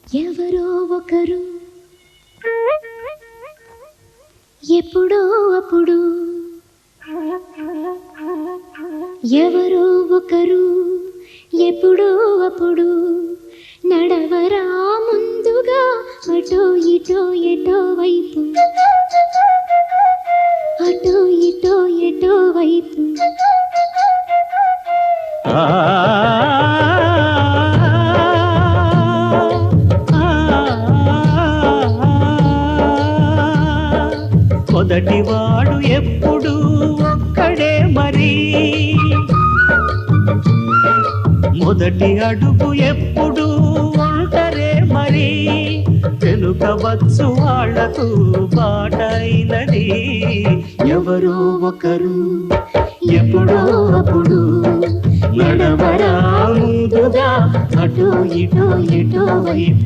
ఎవరో ఒకరు ఎప్పుడో అప్పుడు ఎవరో ఒకరు ఎప్పుడో అప్పుడు నడవరా ముందుగా అటో ఇటో ఎటో వైపు అటో ఇటో ఎటో వైపు మొదటివాడు ఎప్పుడు ఒక్కడే మరి మొదటి అడుగు ఎప్పుడు ఒంటరే మరి వెనుక వచ్చు వాళ్లకు బాటైనది ఎవరో ఒకరు ఎప్పుడో అప్పుడు నడవరా ముందుగా అటో ఇటో ఎటో వైపు